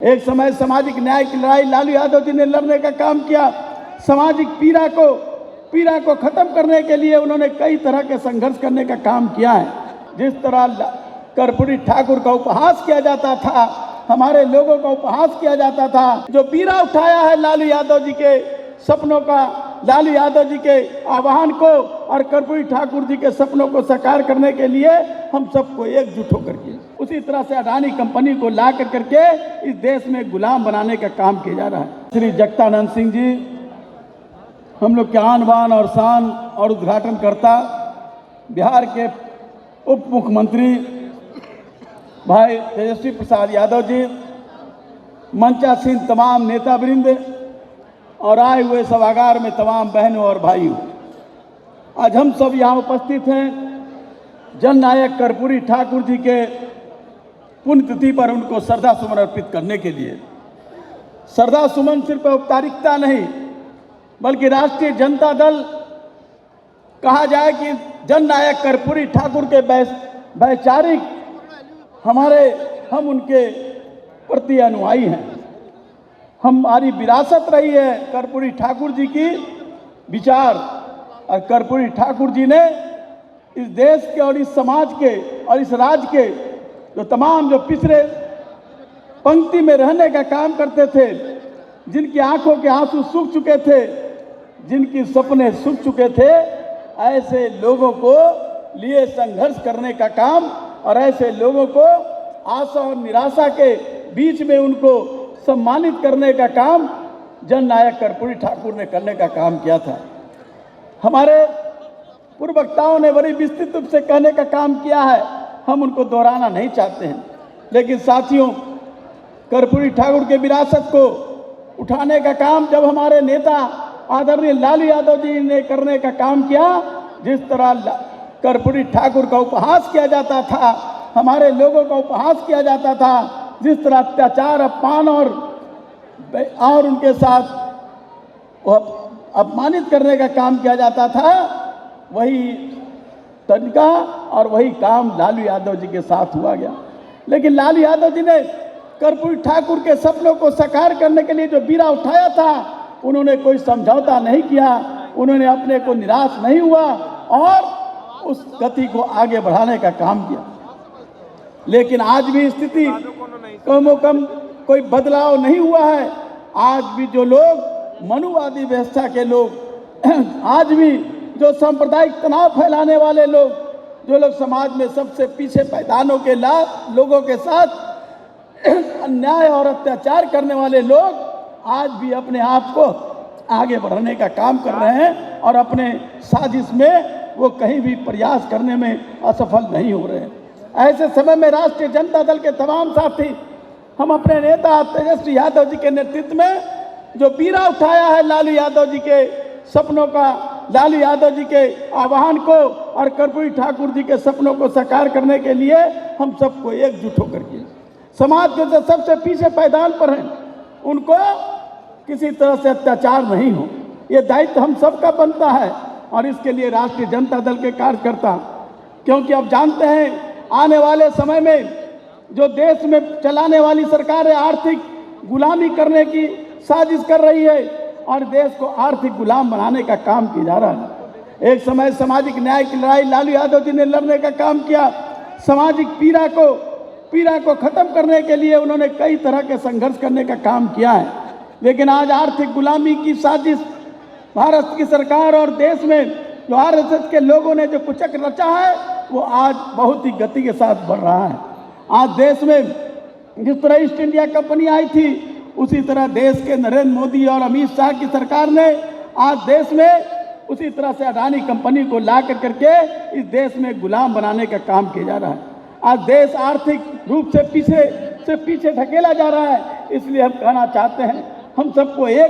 एक समय सामाजिक न्याय की लड़ाई लालू यादव जी ने लड़ने का काम किया। सामाजिक पीड़ा को खत्म करने के लिए उन्होंने कई तरह के संघर्ष करने का काम किया है। जिस तरह कर्पूरी ठाकुर का उपहास किया जाता था, हमारे लोगों का उपहास किया जाता था, जो पीड़ा उठाया है लालू यादव जी के सपनों का, लालू यादव जी के आह्वान को और कर्पूरी ठाकुर जी के सपनों को साकार करने के लिए हम सबको एकजुट होकर के उसी तरह से अडानी कंपनी को ला करके इस देश में गुलाम बनाने का काम किया जा रहा है। श्री जगदानंद सिंह जी, हम लोग के आन बान और शान और उद्घाटनकर्ता, बिहार के उप मुख्यमंत्री भाई तेजस्वी प्रसाद यादव जी, मंचासीन तमाम नेतावृंद और आए हुए सभागार में तमाम बहनों और भाइयों, आज हम सब यहाँ उपस्थित हैं जननायक कर्पूरी ठाकुर जी के पुण्यतिथि पर उनको श्रद्धा सुमन अर्पित करने के लिए। श्रद्धा सुमन सिर्फ औपचारिकता नहीं, बल्कि राष्ट्रीय जनता दल कहा जाए कि जननायक कर्पूरी ठाकुर के वैचारिक हम उनके प्रति अनुयायी हैं। हमारी विरासत रही है कर्पूरी ठाकुर जी की विचार, और कर्पूरी ठाकुर जी ने इस देश के और इस समाज के और इस राज्य के जो तमाम जो पिछड़े पंक्ति में रहने का काम करते थे, जिनकी आंखों के आंसू सूख चुके थे, जिनकी सपने सूख चुके थे, ऐसे लोगों को लिए संघर्ष करने का काम और ऐसे लोगों को आशा और निराशा के बीच में उनको सम्मानित करने का काम जननायक कर्पूरी ठाकुर ने करने का काम किया था। हमारे पूर्व वक्ताओं ने बड़ी विस्तृत रूप से कहने का काम किया है, हम उनको दोहराना नहीं चाहते हैं। लेकिन साथियों, कर्पूरी ठाकुर के विरासत को उठाने का काम जब हमारे नेता आदरणीय लालू यादव जी ने करने का काम किया, जिस तरह कर्पूरी ठाकुर का उपहास किया जाता था, हमारे लोगों का उपहास किया जाता था, जिस तरह अत्याचार, अपमान और उनके साथ अपमानित करने का काम किया जाता था, वही तरीका और वही काम लालू यादव जी के साथ हुआ गया। लेकिन लालू यादव जी ने कर्पूरी ठाकुर के सपनों को साकार करने के लिए जो बीड़ा उठाया था, उन्होंने कोई समझौता नहीं किया, उन्होंने अपने को निराश नहीं हुआ और उस गति को आगे बढ़ाने का काम किया। लेकिन आज भी स्थिति कम कोई बदलाव नहीं हुआ है। आज भी जो लोग मनुवादी व्यवस्था के लोग, आज भी जो सांप्रदायिक तनाव फैलाने वाले लोग, जो लोग समाज में सबसे पीछे पैदानों के लोगों के साथ अन्याय और अत्याचार करने वाले लोग, आज भी अपने आप को आगे बढ़ाने का काम कर रहे हैं और अपने साजिश में वो कहीं भी प्रयास करने में असफल नहीं हो रहे हैं। ऐसे समय में राष्ट्रीय जनता दल के तमाम साथी, हम अपने नेता तेजस्वी यादव जी के नेतृत्व में जो बीड़ा उठाया है लालू यादव जी के सपनों का, लालू यादव जी के आह्वान को और कर्पूरी ठाकुर जी के सपनों को साकार करने के लिए हम सबको एकजुट होकर के समाज के जो सबसे पीछे पैदान पर हैं, उनको किसी तरह से अत्याचार नहीं हो, ये दायित्व हम सबका बनता है। और इसके लिए राष्ट्रीय जनता दल के कार्यकर्ता, क्योंकि अब जानते हैं आने वाले समय में जो देश में चलाने वाली सरकार आर्थिक गुलामी करने की साजिश कर रही है और देश को आर्थिक गुलाम बनाने का काम किया जा रहा है। एक समय सामाजिक न्याय की लड़ाई लालू यादव जी ने लड़ने का काम किया। सामाजिक पीड़ा को खत्म करने के लिए उन्होंने कई तरह के संघर्ष करने का काम किया है। लेकिन आज आर्थिक गुलामी की साजिश भारत की सरकार और देश में जो आरएसएस के लोगों ने जो कुचक रचा है, वो आज बहुत ही गति के साथ बढ़ रहा है। आज देश में जिस तरह ईस्ट इंडिया कंपनी आई थी, उसी तरह देश के नरेंद्र मोदी और अमित शाह की सरकार ने आज देश में उसी तरह से अडानी कंपनी को ला करके इस देश में गुलाम बनाने का काम किया जा रहा है। आज देश आर्थिक रूप से पीछे ढकेला जा रहा है। इसलिए हम कहना चाहते हैं, हम सबको एक